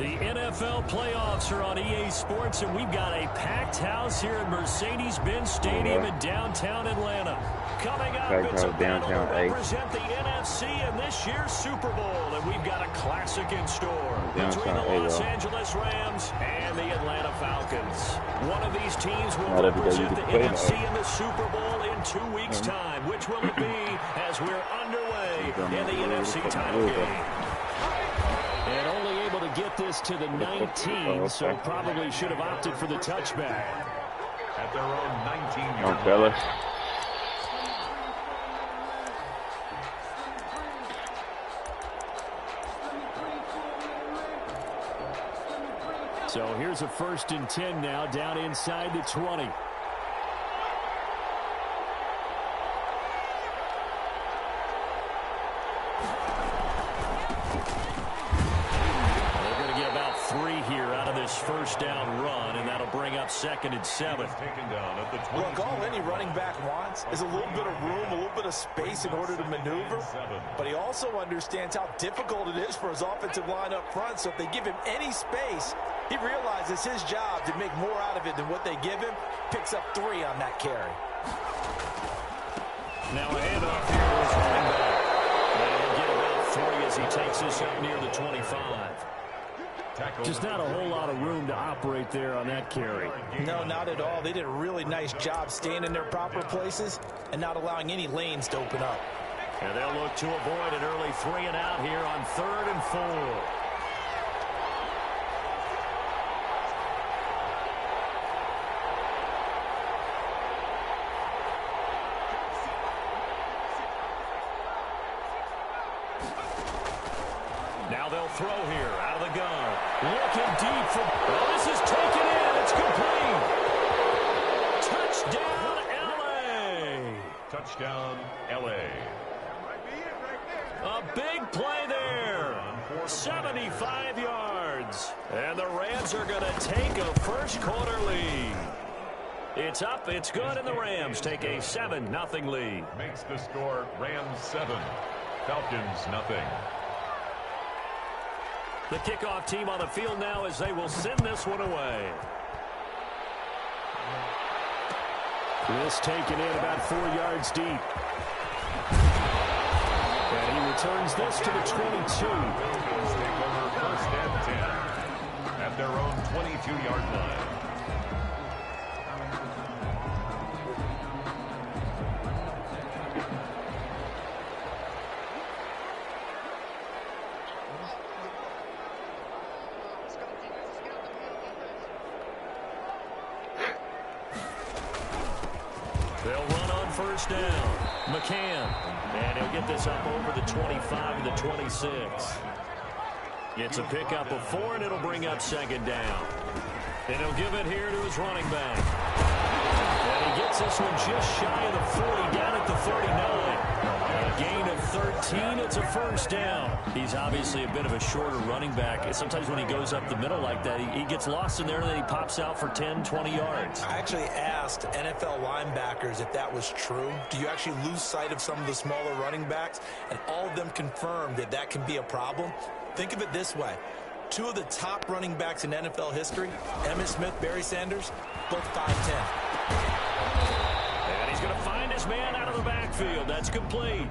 The NFL playoffs are on EA Sports, and we've got a packed house here at Mercedes-Benz Stadium in downtown Atlanta. Coming up, it's a battle to represent the NFC in this year's Super Bowl, and we've got a classic in store between the Los Angeles Rams and the Atlanta Falcons. One of these teams will represent the NFC in the Super Bowl in 2 weeks' time. Which will it be as we're underway in the NFC title game? And only able to get this to the 19, so probably should have opted for the touchback. At their own 19-yard line. So here's a 1st and 10 now, down inside the 20. First down run, and that'll bring up 2nd and 7. Look, all any running back wants is a little bit of room, a little bit of space in order to maneuver, but he also understands how difficult it is for his offensive line up front, so if they give him any space, he realizes his job to make more out of it than what they give him, picks up 3 on that carry. Now a handoff here to his running back. And he'll get about 3 as he takes this up near the 25. Just not a whole lot of room to operate there on that carry. No, not at all. They did a really nice job staying in their proper places and not allowing any lanes to open up. And they'll look to avoid an early 3 and out here on 3rd and 4. Now they'll throw here out of the gun. Looking deep for... Well, this is taken in. It's complete. Touchdown, L.A. Touchdown, L.A. A big play there. 75 yards. And the Rams are going to take a first-quarter lead. It's up, it's good, and the Rams take a 7-0 lead. Makes the score Rams 7, Falcons 0. The kickoff team on the field now as they will send this one away. This taken in about 4 yards deep. And he returns this to the 22. Falcons take over 1st and 10 at their own 22-yard line. They'll run on 1st down. McCann. And he'll get this up over the 25 to the 26. It's a pickup of 4, and it'll bring up 2nd down. And he'll give it here to his running back. And he gets this one just shy of the 40, down at the 39. A gain of 13. It's a 1st down. He's obviously a bit of a shorter running back. Sometimes when he goes up the middle like that, he gets lost in there, and then he pops out for 10, 20 yards. I actually asked NFL linebackers if that was true. Do you actually lose sight of some of the smaller running backs? And all of them confirmed that that can be a problem. Think of it this way. 2 of the top running backs in NFL history, Emmitt Smith, Barry Sanders, both 5'10". And he's going to find his man out of the backfield. That's complete.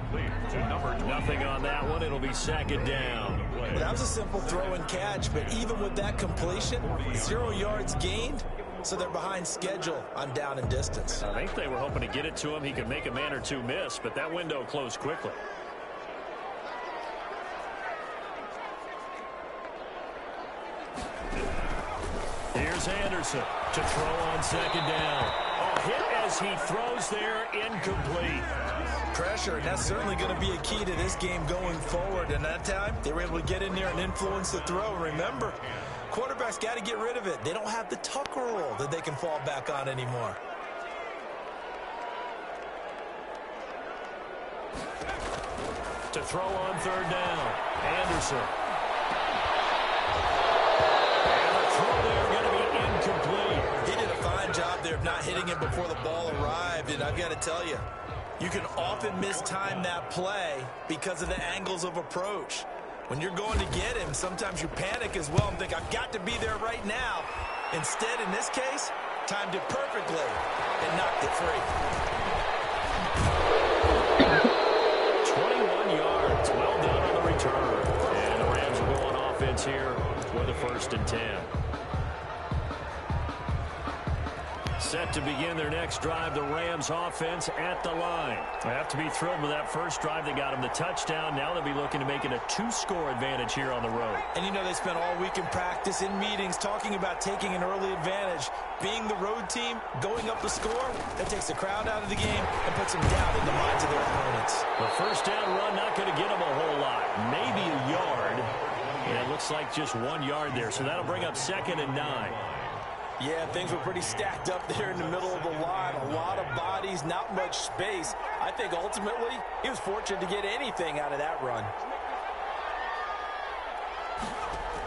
Nothing on that one. It'll be 2nd down. Well, that was a simple throw and catch, but even with that completion, 0 yards gained, so they're behind schedule on down and distance. I think they were hoping to get it to him. He could make a man or 2 miss, but that window closed quickly. Here's Anderson to throw on 2nd down. A hit as he throws there, incomplete. Pressure, and that's certainly going to be a key to this game going forward. And that time, they were able to get in there and influence the throw. Remember, quarterbacks got to get rid of it. They don't have the Tucker rule that they can fall back on anymore. To throw on 3rd down, Anderson. He did a fine job there of not hitting it before the ball arrived, and I've got to tell you, you can often mistime that play because of the angles of approach. When you're going to get him, sometimes you panic as well and think, I've got to be there right now. Instead, in this case, timed it perfectly and knocked it free. 21 yards. Well done on the return. And the Rams will go on offense here with a 1st and 10. Set to begin their next drive, the Rams offense at the line. They have to be thrilled with that first drive. They got them the touchdown. Now they'll be looking to make it a 2-score advantage here on the road. And you know they spent all week in practice, in meetings, talking about taking an early advantage. Being the road team, going up a score, that takes the crowd out of the game and puts them down in the minds of their opponents. The first down run not going to get them a whole lot. Maybe a yard. And it looks like just 1 yard there. So that'll bring up 2nd and 9. Yeah, things were pretty stacked up there in the middle of the line. A lot of bodies, not much space. I think ultimately he was fortunate to get anything out of that run.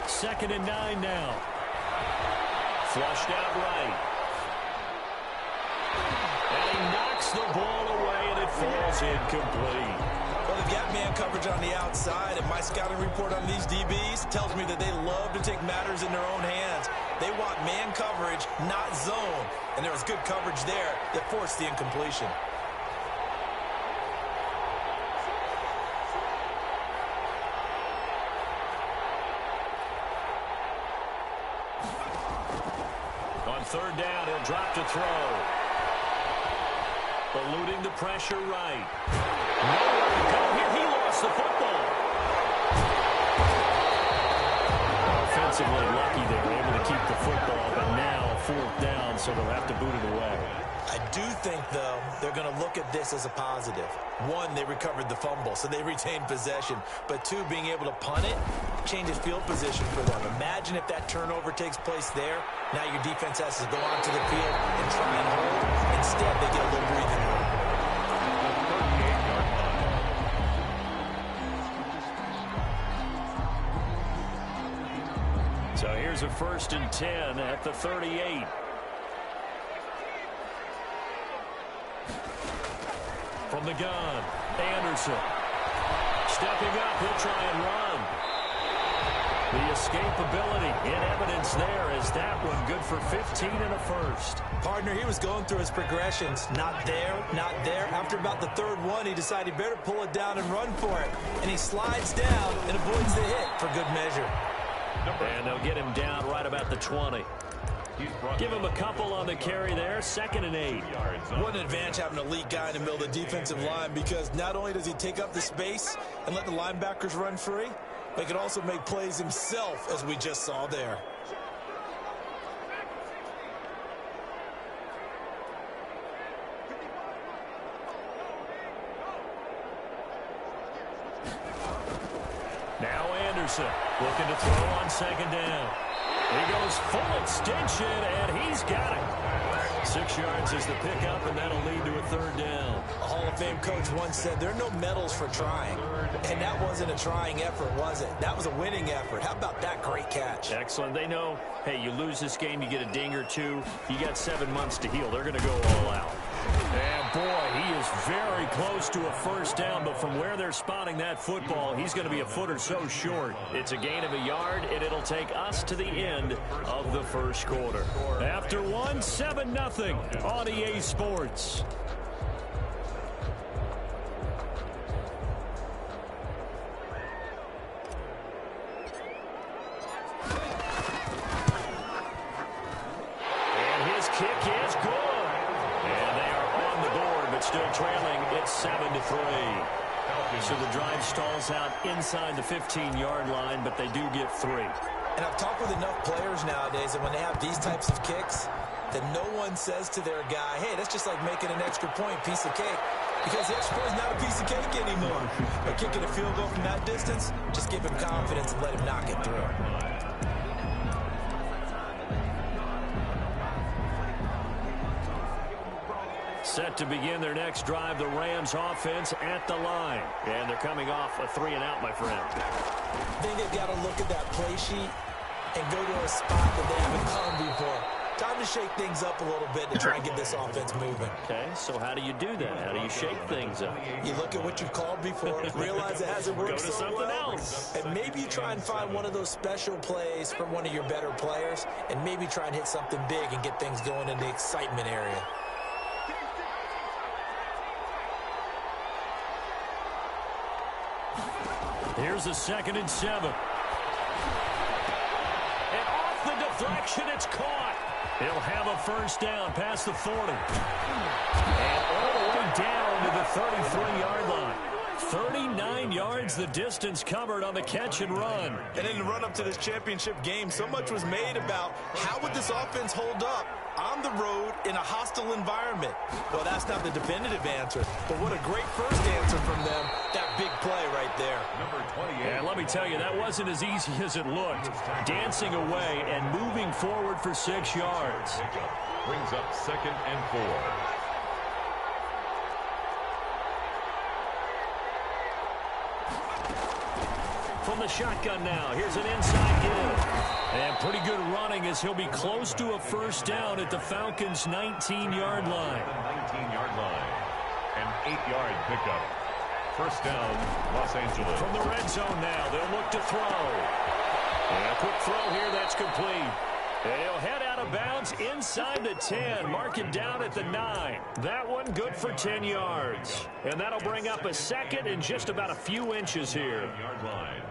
2nd and 9 now. Flushed out right. And he knocks the ball away, and it falls incomplete. Well, they've got man coverage on the outside, and my scouting report on these DBs tells me that they love to take matters in their own hands. They want man coverage, not zone. And there was good coverage there that forced the incompletion. On 3rd down, he'll drop to throw. Eluding the pressure right. Nowhere to go here. He lost the football. Offensively lucky they were able to keep the football, but now 4th down, so they'll have to boot it away. I do think, though, they're going to look at this as a positive. 1, they recovered the fumble, so they retained possession. But 2, being able to punt it changes field position for them. Imagine if that turnover takes place there. Now your defense has to go onto the field and try and hold. Instead, they get a little breathing room. So here's a 1st and 10 at the 38. From the gun, Anderson. Stepping up, he'll try and run. The escapability in evidence there as that one good for 15 and a 1st. Partner, he was going through his progressions. Not there, not there. After about the 3rd one, he decided he better pull it down and run for it. And he slides down and avoids the hit for good measure. And they'll get him down right about the 20. Give him a couple on the carry there. 2nd and 8. What an advantage having an elite guy in the middle of the defensive line, because not only does he take up the space and let the linebackers run free, but he can also make plays himself, as we just saw there. Now Anderson looking to throw on 2nd down. He goes full extension, and he's got it. 6 yards is the pickup, and that'll lead to a 3rd down. A Hall of Fame coach once said there are no medals for trying. And that wasn't a trying effort, was it? That was a winning effort. How about that great catch? Excellent. They know, hey, you lose this game, you get a ding or 2. You got 7 months to heal. They're going to go all out. And, boy, he is very close to a 1st down, but from where they're spotting that football, he's going to be a foot or so short. It's a gain of a yard, and it'll take us to the end of the 1st quarter. After 1, 7-0 on EA Sports. So the drive stalls out inside the 15-yard line, but they do get 3. And I've talked with enough players nowadays that when they have these types of kicks, that no one says to their guy, hey, that's just like making an extra point, piece of cake. Because the extra point is not a piece of cake anymore. But kicking a field goal from that distance, just give him confidence and let him knock it through. Set to begin their next drive, the Rams offense at the line. And they're coming off a 3-and-out, my friend. I think they've got to look at that play sheet and go to a spot that they haven't gone before. Time to shake things up a little bit to try and get this offense moving. Okay, so how do you do that? How do you shake things up? You look at what you've called before, realize it hasn't worked Go to so something well, else. and maybe you try and find one of those special plays from one of your better players, and maybe try and hit something big and get things going in the excitement area. Here's a 2nd and 7. And off the deflection, it's caught. He'll have a first down past the 40. And all the way down to the 33-yard line. 39 yards the distance covered on the catch and run. And in the run-up to this championship game, so much was made about how would this offense hold up on the road in a hostile environment. Well, that's not the definitive answer, but what a great first answer from them, that big play right there. Number 28. And let me tell you, that wasn't as easy as it looked. Dancing away and moving forward for 6 yards. Brings up 2nd and 4. From the shotgun now, here's an inside give. And pretty good running as he'll be close to a first down at the Falcons' 19-yard line. 19-yard line. An 8-yard pickup. First down, Los Angeles. From the red zone now, they'll look to throw. And a quick throw here, that's complete. And he'll head out of bounds inside the 10. Mark it down at the 9. That one good for 10 yards. And that'll bring up a 2nd and just about a few inches here. Yard line.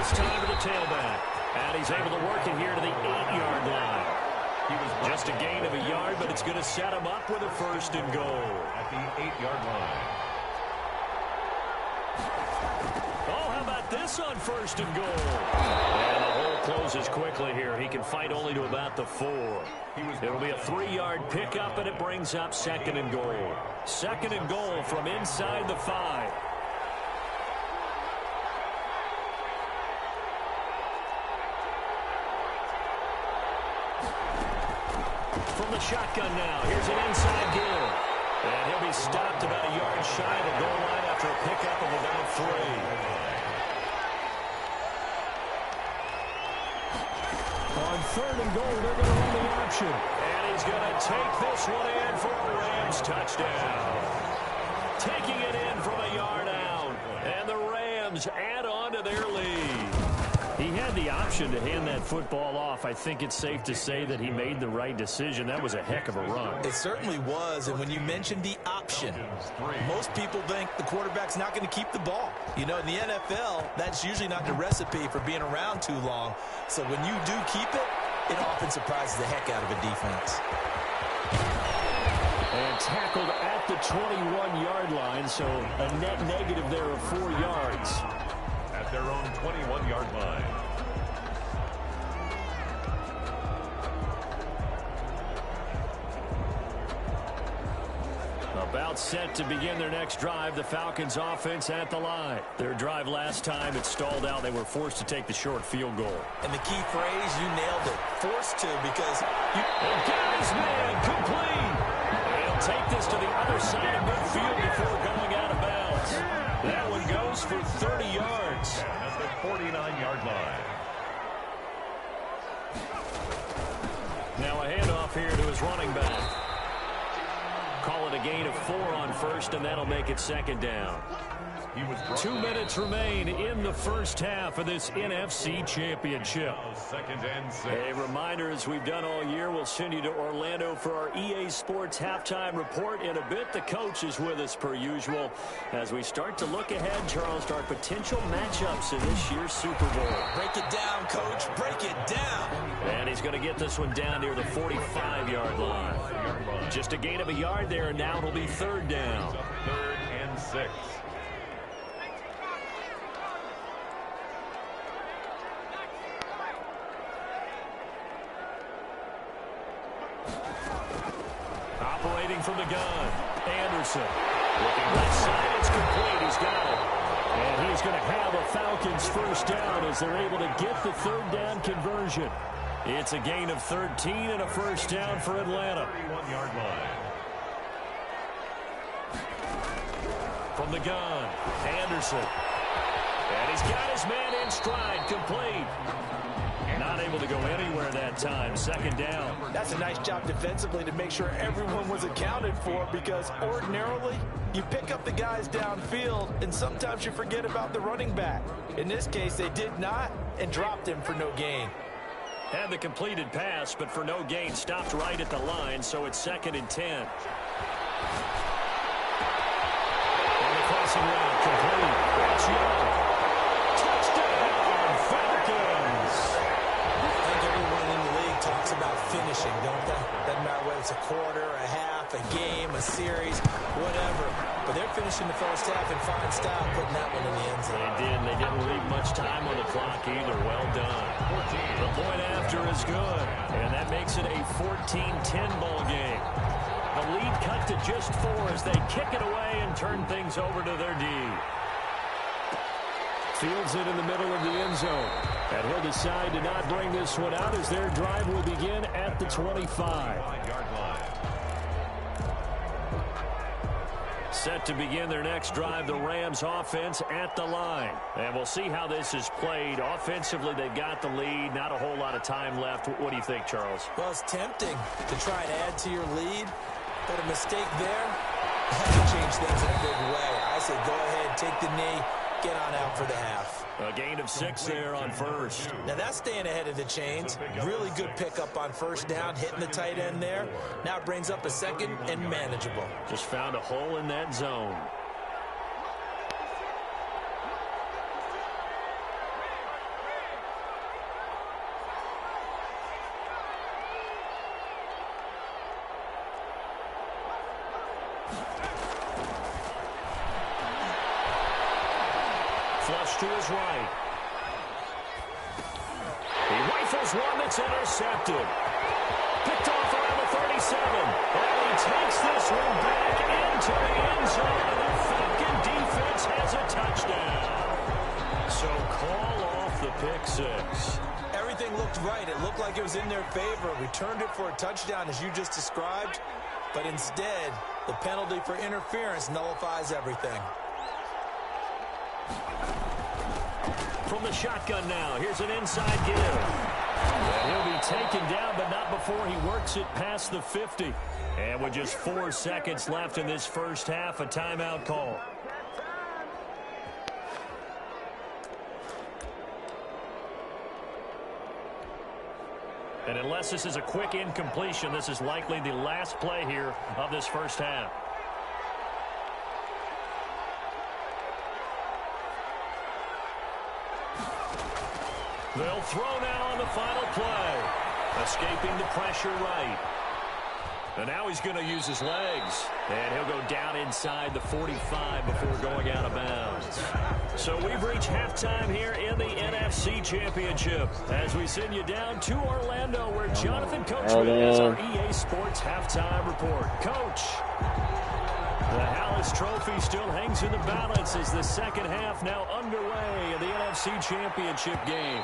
Time to the tailback. And he's able to work it here to the 8-yard line. He was just a gain of a yard, but it's going to set him up with a first and goal. At the 8-yard line. Oh, how about this on first and goal? And the hole closes quickly here. He can fight only to about the 4. It'll be a 3-yard pickup, and it brings up 2nd and goal. 2nd and goal from inside the 5. From the shotgun now, here's an inside give. And he'll be stopped about a yard shy of the goal line after a pickup of about 3. On 3rd and goal, they're going to run the option. And he's going to take this one in for a Rams touchdown. Taking it in from a yard out. And the Rams add on to their lead. He had the option to hand that football off. I think it's safe to say that he made the right decision. That was a heck of a run. It certainly was, and when you mentioned the option, most people think the quarterback's not going to keep the ball. You know, in the NFL, that's usually not the recipe for being around too long. So when you do keep it, it often surprises the heck out of a defense. And tackled at the 21-yard line, so a net negative there of 4 yards. At their own 21-yard line. About set to begin their next drive, the Falcons offense at the line. Their drive last time, it stalled out. They were forced to take the short field goal. And the key phrase, you nailed it. Forced to, because you... And Gary's man complete. They'll take this to the other side of midfield before going out of bounds. That one goes for 30 yards. At the 49-yard line. Now a handoff here to his running back. Call it a gain of 4 on first, and that'll make it 2nd down. 2 minutes remain in the first half of this NFC Championship. 2nd and 6. A reminder, as we've done all year, we'll send you to Orlando for our EA Sports halftime report. In a bit, the coach is with us per usual as we start to look ahead, Charles, to our potential matchups in this year's Super Bowl. Break it down, Coach. Break it down. And he's going to get this one down near the 45-yard line. Just a gain of a yard there, and now it'll be 3rd down. 3rd and 6. Operating from the gun, Anderson. Looking left side, it's complete. He's got it. And he's going to have a Falcons first down as they're able to get the 3rd down conversion. It's a gain of 13 and a first down for Atlanta. 31-yard line. From the gun, Anderson. And he's got his man in stride, complete. Not able to go anywhere that time. Second down. That's a nice job defensively to make sure everyone was accounted for, because ordinarily you pick up the guys downfield and sometimes you forget about the running back. In this case, they did not and dropped him for no gain. Had the completed pass, but for no gain, stopped right at the line, so it's 2nd and 10. And the crossing route complete. That's Young. Touchdown, Falcons. I think everyone in the league talks about finishing, don't they? Doesn't matter whether it's a quarter, a half, a game, a series, whatever. But they're finishing the first half in fine style, putting that one in the end zone. They did. They didn't leave much time on the clock either. Well done. The point after is good, and that makes it a 14-10 ball game. The lead cut to just 4 as they kick it away and turn things over to their D. Fields it in the middle of the end zone. And he'll decide to not bring this one out as their drive will begin at the 25-yard line. Set to begin their next drive, the Rams offense at the line. And we'll see how this is played. Offensively, they've got the lead. Not a whole lot of time left. What do you think, Charles? Well, it's tempting to try and add to your lead, but a mistake there can change things in a big way. I say go ahead, take the knee, get on out for the half. A gain of 6 there on first. Now that's staying ahead of the chains. Really good pickup on first down, hitting the tight end there. Now it brings up a 2nd and manageable. Just found a hole in that zone. Flush to his right. He rifles one that's intercepted. Picked off around the 37. And he takes this one back into the end zone. And the Falcon defense has a touchdown. So call off the pick 6. Everything looked right. It looked like it was in their favor. Returned it for a touchdown, as you just described. But instead, the penalty for interference nullifies everything. From the shotgun now, here's an inside give. And he'll be taken down, but not before he works it past the 50. And with just 4 seconds left in this first half, a timeout call. And unless this is a quick incompletion, this is likely the last play here of this first half. They'll throw now on the final play. Escaping the pressure right. And now he's going to use his legs. And he'll go down inside the 45 before going out of bounds. So we've reached halftime here in the NFC Championship as we send you down to Orlando where Jonathan Coachman has our EA Sports halftime report. Coach, the Hallis Trophy still hangs in the balance as the second half now underway in the NFC Championship game.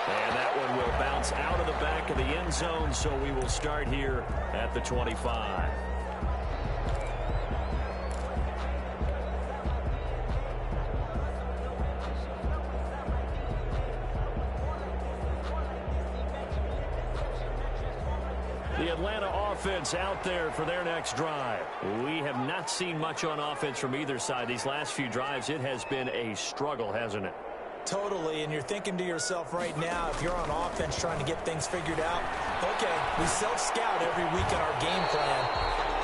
And that one will bounce out of the back of the end zone, so we will start here at the 25. The Atlanta offense out there for their next drive. We have not seen much on offense from either side. These last few drives, it has been a struggle, hasn't it? Totally, and you're thinking to yourself right now, if you're on offense trying to get things figured out, okay, we self-scout every week in our game plan.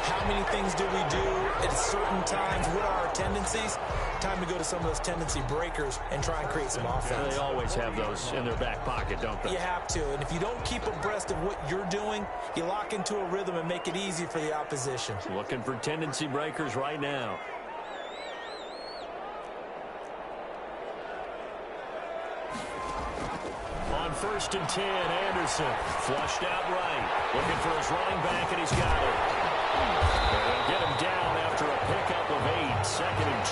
How many things do we do at certain times? What are our tendencies? Time to go to some of those tendency breakers and try and create some offense. Yeah, they always have those in their back pocket, don't they? You have to, and if you don't keep abreast of what you're doing, you lock into a rhythm and make it easy for the opposition. Looking for tendency breakers right now. On 1st and 10, Anderson flushed out right. Looking for his running back, and he's got it. They'll get him down after a pickup of 8. 2nd and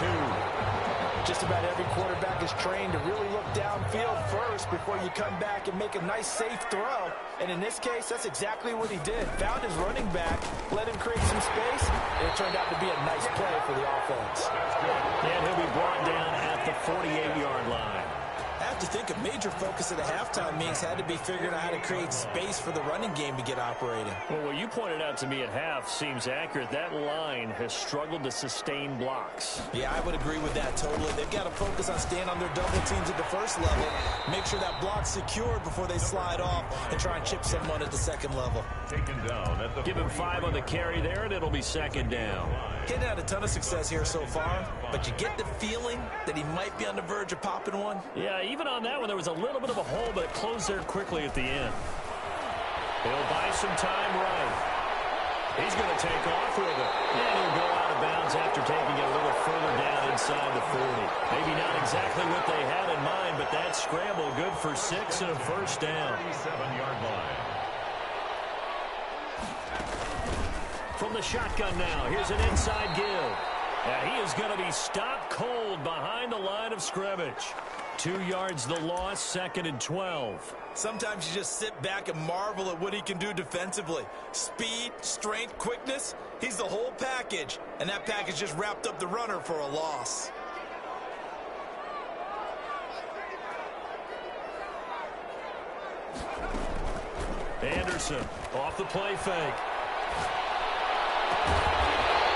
2. Just about every quarterback is trained to really look downfield first before you come back and make a nice, safe throw. And in this case, that's exactly what he did. Found his running back, let him create some space, and it turned out to be a nice play for the offense. And he'll be brought down at the 48-yard line. I have to think a major focus of the halftime meetings had to be figuring out how to create space for the running game to get operating. Well, what you pointed out to me at half seems accurate. That line has struggled to sustain blocks. Yeah, I would agree with that totally. They've got to focus on staying on their double teams at the first level, make sure that block's secured before they slide off, and try and chip someone at the second level. Taken down at the Give him 5 on the carry there, and it'll be second down. Getting had a ton of success here so far, but you get the feeling that he might be on the verge of popping one. Yeah, even on that one, there was a little bit of a hole, but it closed there quickly at the end. He'll buy some time right. He's going to take off with it. And he'll go out of bounds after taking it a little further down inside the 40. Maybe not exactly what they had in mind, but that scramble good for 6 and a first down. 37-yard line. From the shotgun now, here's an inside give. And he is going to be stopped cold behind the line of scrimmage. 2 yards the loss, 2nd and 12. Sometimes you just sit back and marvel at what he can do defensively. Speed, strength, quickness, he's the whole package. And that package just wrapped up the runner for a loss. Anderson off the play fake.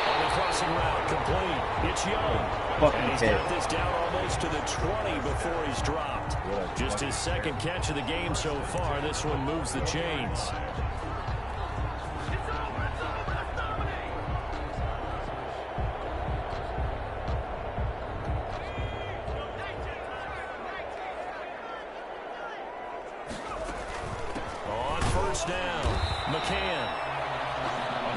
On the crossing route, complete. It's Young. And he's got this down almost to the 20 before he's dropped. Just his second catch of the game so far. This one moves the chains. On first down, McCann.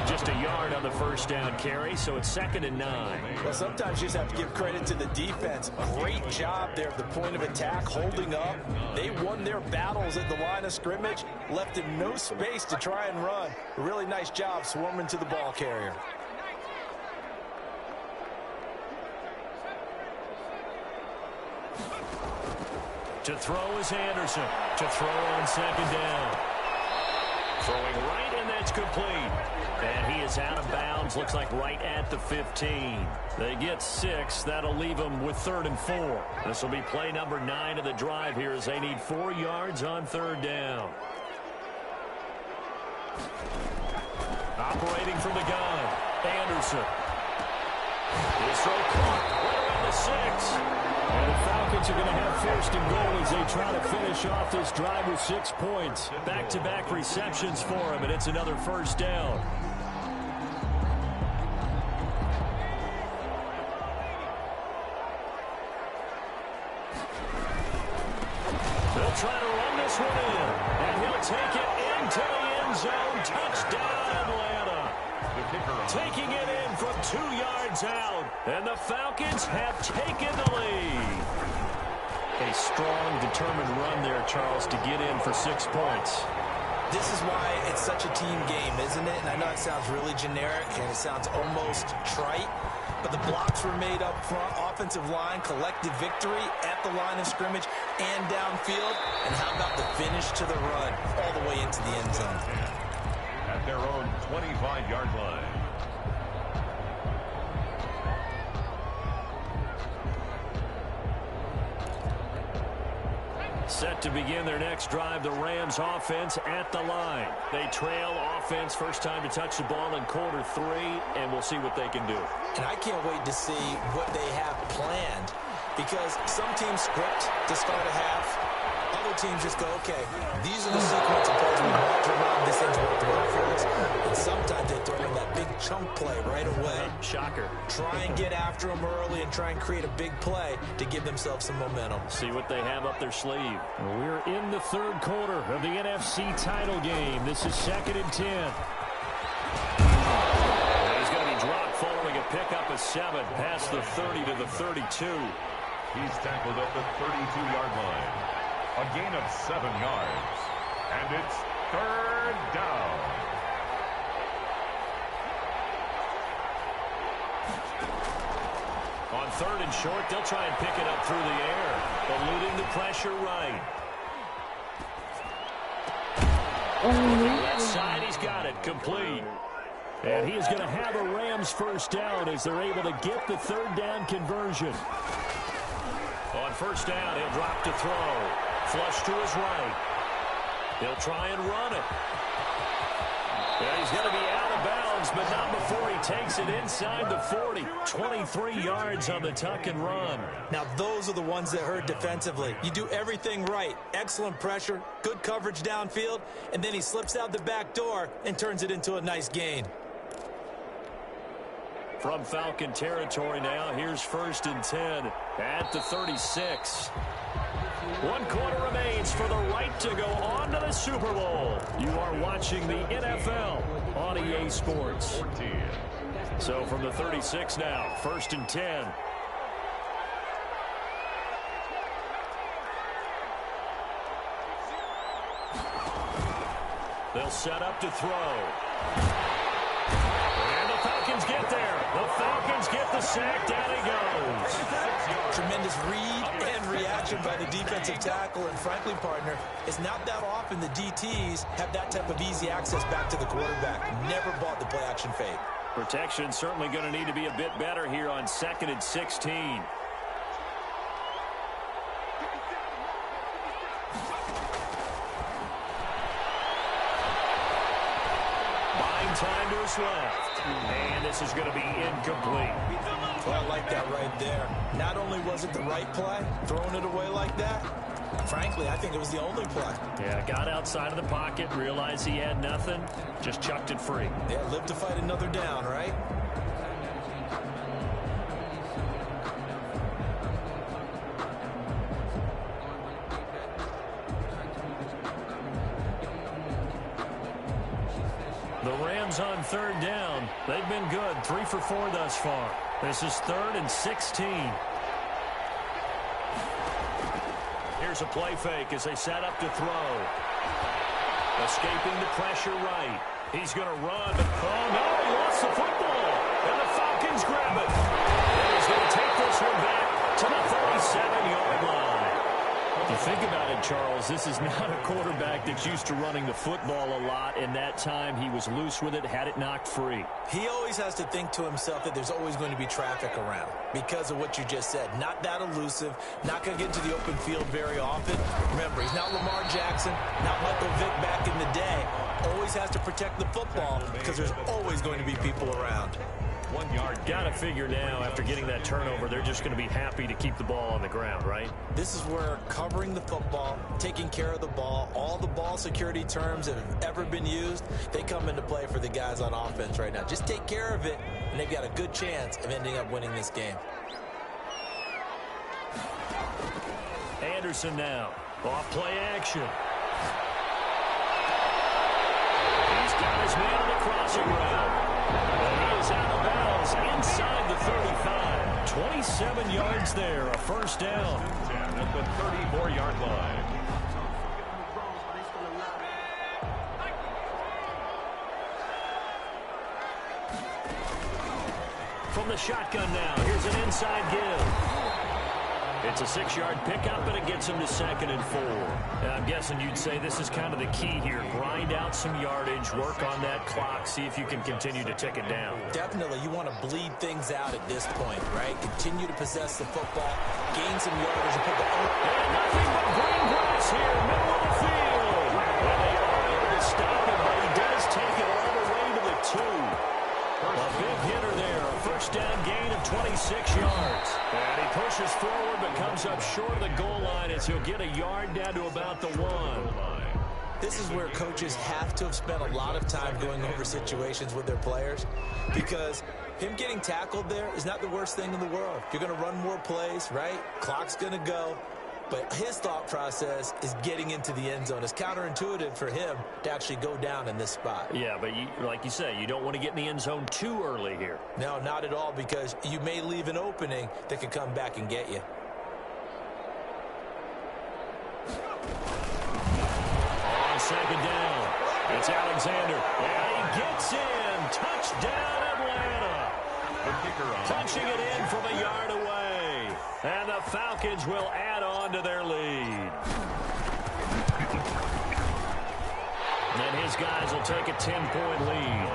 Just a yard on the first down carry, so it's 2nd and 9. Well, sometimes you just have to give credit to the defense. Great job there at the point of attack, holding up. They won their battles at the line of scrimmage, left him no space to try and run. A really nice job swarming to the ball carrier. To throw is Anderson. To throw on 2nd down. Throwing right, and that's complete. And he is out of bounds, looks like right at the 15. They get 6. That'll leave them with 3rd and 4. This will be play number 9 of the drive here as they need 4 yards on 3rd down. Operating from the gun, Anderson. His throw caught right around the 6. And the Falcons are going to have 1st and goal as they try to finish off this drive with 6 points. Back-to-back receptions for him, and it's another 1st down. They'll try to run this one in, and he'll take it into the end zone. Touchdown, Atlanta. Taking it in from 2 yards out, and the Falcons have taken the lead. A strong, determined run there, Charles, to get in for 6 points. This is why it's such a team game, isn't it? And I know it sounds really generic, and it sounds almost trite, but the blocks were made up front, offensive line, collective victory at the line of scrimmage and downfield. And how about the finish to the run all the way into the end zone? At their own 25-yard line. Set to begin their next drive, the Rams offense at the line. They trail offense, first time to touch the ball in quarter 3, and we'll see what they can do. And I can't wait to see what they have planned, because some teams script to start a half. Other teams just go, okay, these are the sequence of plays we want to run. This ends worked well for us. And sometimes they throw in that big chunk play right away. Shocker. Try and get after them early and try and create a big play to give themselves some momentum. See what they have up their sleeve. We're in the 3rd quarter of the NFC title game. This is 2nd and 10. And he's going to be dropped following a pickup of 7 past the 30 to the 32. He's tackled at the 32-yard line. A gain of 7 yards. And it's 3rd down. On 3rd and short, they'll try and pick it up through the air, eluding the pressure right. Left side, he's got it, complete. And he is going to have a Rams first down as they're able to get the 3rd down conversion. On 1st down, he'll drop to throw. Flush to his right. He'll try and run it. Yeah, he's going to be out of bounds, but not before he takes it inside the 40. 23 yards on the tuck and run. Now, those are the ones that hurt defensively. You do everything right. Excellent pressure, good coverage downfield, and then he slips out the back door and turns it into a nice gain. From Falcon territory now, here's 1st and 10 at the 36. 1 quarter remains for the right to go on to the Super Bowl. You are watching the NFL on EA Sports. So from the 36 now, 1st and 10. They'll set up to throw. And the Falcons get there. The Falcons get the sack. Down he goes. Tremendous read and reaction by the defensive tackle. And frankly, partner, it's not that often the DTs have that type of easy access back to the quarterback. Never bought the play action fake. Protection certainly going to need to be a bit better here on 2nd and 16. Time to his left. And this is going to be incomplete. Well, I like that right there. Not only was it the right play, throwing it away like that, frankly, I think it was the only play. Yeah, got outside of the pocket, realized he had nothing, just chucked it free. Yeah, live to fight another down, right? On 3rd down. They've been good. 3 for 4 thus far. This is 3rd and 16. Here's a play fake as they set up to throw. Escaping the pressure right. He's going to run. Oh, no, he lost the football. And the Falcons grab it. And he's going to take this one back to the 37-yard line. You think about it, Charles, this is not a quarterback that's used to running the football a lot, and that time he was loose with it, had it knocked free. He always has to think to himself that there's always going to be traffic around because of what you just said. Not that elusive, not going to get into the open field very often. Remember, he's not Lamar Jackson, not Michael Vick back in the day. Always has to protect the football because there's always going to be people around. 1 yard. Got to figure now, after getting that turnover, they're just going to be happy to keep the ball on the ground, right? This is where covering the football, taking care of the ball, all the ball security terms that have ever been used, they come into play for the guys on offense right now. Just take care of it, and they've got a good chance of ending up winning this game. Anderson now. Off play action. He's got his man on the crossing route. And he is out of bounds inside the 35. 27 yards there, a 1st down. At the 34-yard line. From the shotgun now, here's an inside give. It's a 6-yard pickup, and it gets him to 2nd and 4. And I'm guessing you'd say this is kind of the key here. Grind out some yardage, work on that clock, see if you can continue to tick it down. Definitely. You want to bleed things out at this point, right? Continue to possess the football, gain some yardage, and put the... And nothing but green grass here, middle of the field. And they are able to stop him, but he does take it all the way to the 2. A big hitter there, a 1st down gain of 26 yards. And he pushes forward but comes up short of the goal line as he'll get a yard down to about the 1. This is where coaches have to have spent a lot of time going over situations with their players because him getting tackled there is not the worst thing in the world. You're going to run more plays, right? Clock's going to go. But his thought process is getting into the end zone. It's counterintuitive for him to actually go down in this spot. Yeah, but like you say, you don't want to get in the end zone too early here. No, not at all, because you may leave an opening that could come back and get you. On 2nd down, it's Alexander. And he gets in. Touchdown, Atlanta. Punching it in from a yard away. the Falcons will add on to their lead. And his guys will take a 10-point lead.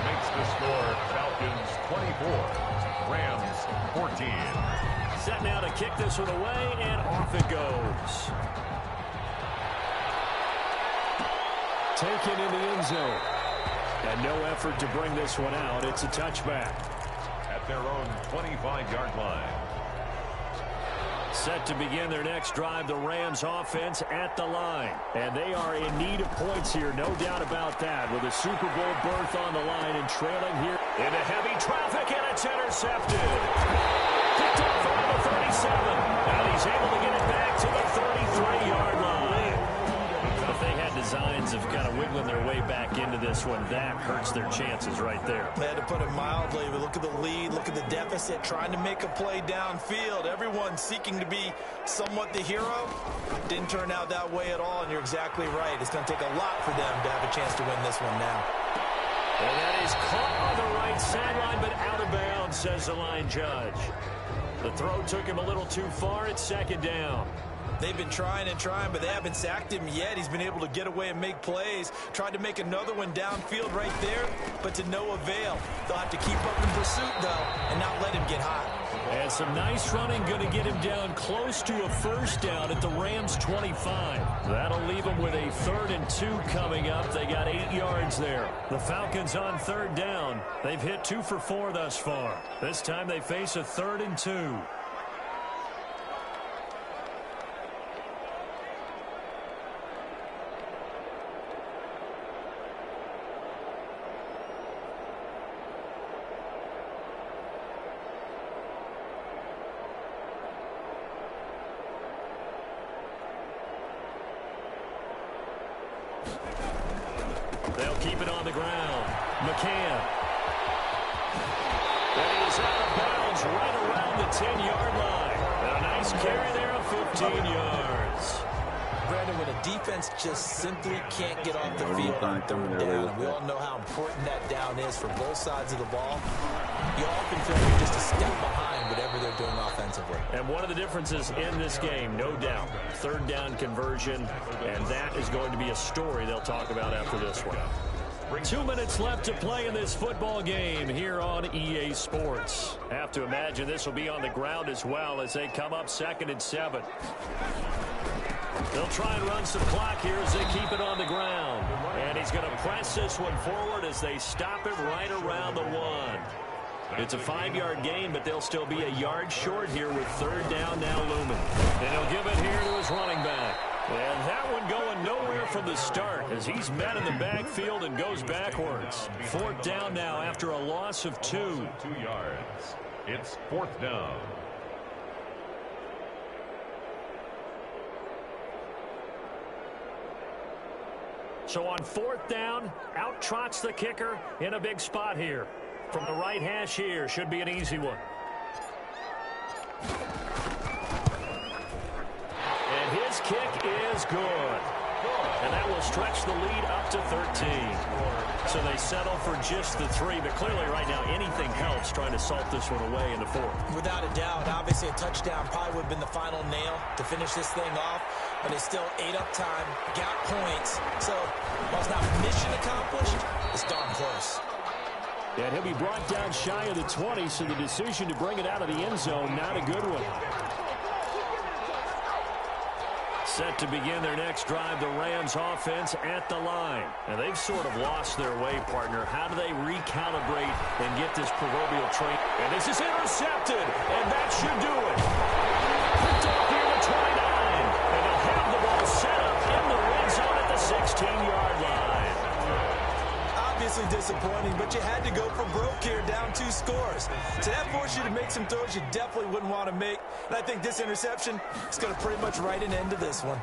Makes the score Falcons 24, Rams 14. Set now to kick this one away, and off it goes. Taken in the end zone. And no effort to bring this one out. It's a touchback. At their own 25-yard line. Set to begin their next drive, the Rams offense at the line. And they are in need of points here, no doubt about that, with a Super Bowl berth on the line and trailing here into heavy traffic, and it's intercepted. Picked up from the 37, and he's able to get it back to the 33-yard line. If they had designs of kind of wiggling their way back into this one, that hurts their chances right there. They had to put it mildly, but look at the lead, look at the deficit, trying to make a play downfield. Everyone seeking to be somewhat the hero. Didn't turn out that way at all, and you're exactly right. It's going to take a lot for them to have a chance to win this one now. And that is caught on the right sideline, but out of bounds, says the line judge. The throw took him a little too far. It's second down. They've been trying and trying, but they haven't sacked him yet. He's been able to get away and make plays. Tried to make another one downfield right there, but to no avail. They'll have to keep up in pursuit, though, and not let him get hot. And some nice running, going to get him down close to a first down at the Rams' 25. That'll leave them with a 3rd and 2 coming up. They got 8 yards there. The Falcons on 3rd down. They've hit 2 for 4 thus far. This time they face a 3rd and 2. They'll keep it on the ground. McCann. And he's out of bounds right around the 10-yard line. And a nice carry there of 15 yards. Brandon, when a defense just simply can't get off the field on 3rd down, and we all know how important that down is for both sides of the ball, you often feel like you're just a step behind whatever they're doing offensively. And one of the differences in this game, no doubt, 3rd down conversion, and that is going to be a story they'll talk about after this one. 2 minutes left to play in this football game here on EA Sports. Have to imagine this will be on the ground as well as they come up 2nd and 7. They'll try and run some clock here as they keep it on the ground. And he's going to press this one forward as they stop him right around the 1. It's a 5-yard gain, but they'll still be a yard short here with 3rd down now looming. And he'll give it here to his running back. And that one going nowhere from the start as he's met in the backfield and goes backwards. 4th down now after a loss of 2. 2 yards. It's 4th down. So on 4th down, out trots the kicker in a big spot here. From the right hash here, should be an easy one. And his kick is good. And that will stretch the lead up to 13. So they settle for just the 3, but clearly right now anything helps trying to salt this one away in the 4th. Without a doubt, obviously a touchdown probably would have been the final nail to finish this thing off, but it's still 8 up time, got points. So while it's not mission accomplished, it's darn close. And he'll be brought down shy of the 20, so the decision to bring it out of the end zone, not a good one. Set to begin their next drive, the Rams offense at the line. And they've sort of lost their way, partner. How do they recalibrate and get this proverbial train? And this is intercepted, and that should do it. Picked up here at 29, and they'll have the ball set up in the red zone at the 16-yard line. Obviously disappointing, but you had to go for broke here, down 2 scores. So that forced you to make some throws you definitely wouldn't want to make. And I think this interception is going to pretty much write an end to this one.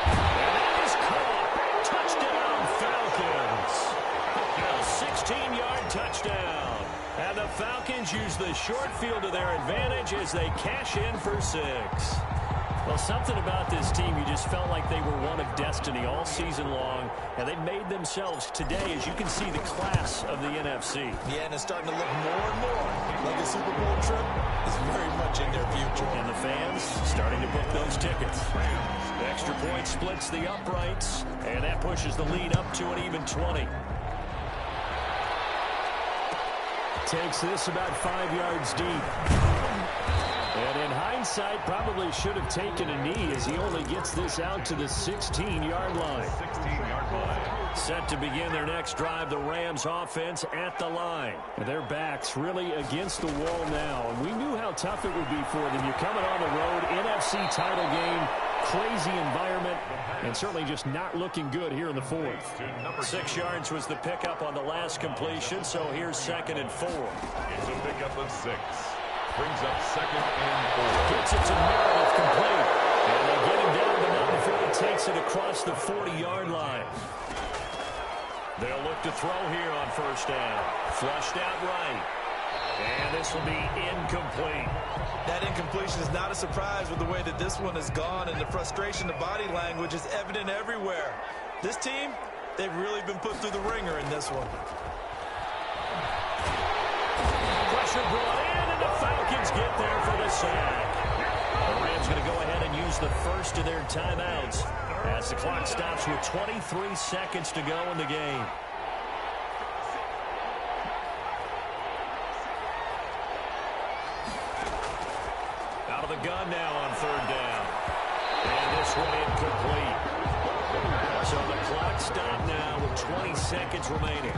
And that is caught. Touchdown, Falcons. A 16-yard touchdown. And the Falcons use the short field to their advantage as they cash in for 6. Well, something about this team, you just felt like they were one of destiny all season long, and they made themselves today, as you can see, the class of the NFC. Yeah, and it's starting to look more and more like a Super Bowl trip is very much in their future. And the fans starting to book those tickets. The extra point splits the uprights, and that pushes the lead up to an even 20. Takes this about 5 yards deep. And in hindsight, probably should have taken a knee as he only gets this out to the 16-yard line. 16-yard line. Set to begin their next drive, the Rams offense at the line. And their backs really against the wall now. And we knew how tough it would be for them. You're coming on the road, NFC title game, crazy environment, and certainly just not looking good here in the fourth. 6 yards was the pickup on the last completion, so here's 2nd and 4. It's a pickup of 6. Brings up 2nd and 4. Gets it to Meredith complete. And they get him down the mountain before he takes it across the 40-yard line. They'll look to throw here on 1st down. Flushed out right. And this will be incomplete. That incompletion is not a surprise with the way that this one has gone, and the frustration, the body language is evident everywhere. This team, they've really been put through the ringer in this one. Pressure brought in, and the Falcons get there for the sack. The Rams going to go ahead and use the first of their timeouts as the clock stops with 23 seconds to go in the game. Out of the gun now on 3rd down. And this one incomplete. So the clock stopped now with 20 seconds remaining.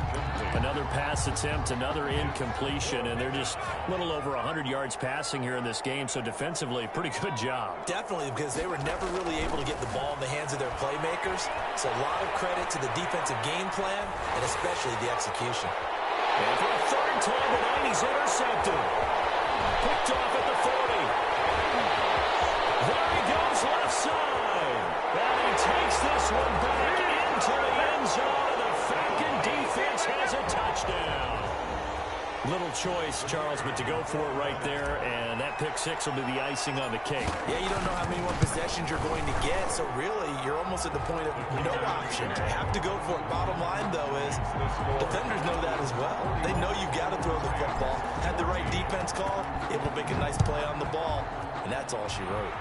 Another pass attempt, another incompletion, and they're just a little over 100 yards passing here in this game, so defensively, pretty good job. Definitely, because they were never really able to get the ball in the hands of their playmakers. So a lot of credit to the defensive game plan, and especially the execution. And for a 3rd time tonight, he's intercepted. Picked off at the 40. There he goes left side. And he takes this one back into the end zone. And the Falcon defense has a touchdown. Little choice, Charles, but to go for it right there, and that pick 6 will be the icing on the cake. Yeah, you don't know how many more possessions you're going to get, so really you're almost at the point of no option. You have to go for it. Bottom line, though, is defenders know that as well. They know you've got to throw the football. Had the right defense call, it will make a nice play on the ball, and that's all she wrote.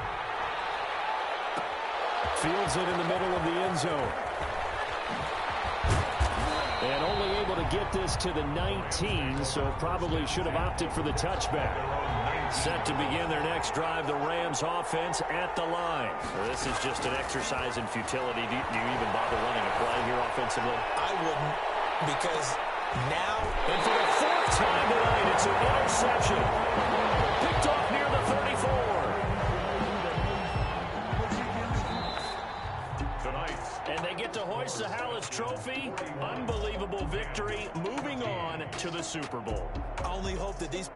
Fields it in the middle of the end zone. And only able to get this to the 19, so probably should have opted for the touchback. Set to begin their next drive, the Rams offense at the line. So this is just an exercise in futility. Do you even bother running a play here offensively? I wouldn't, because now... And for the 4th time tonight, it's an interception. Picked off near the 34. And they get to hoist the Hallis Trophy. Unbelievable victory, moving on to the Super Bowl. I only hope that these...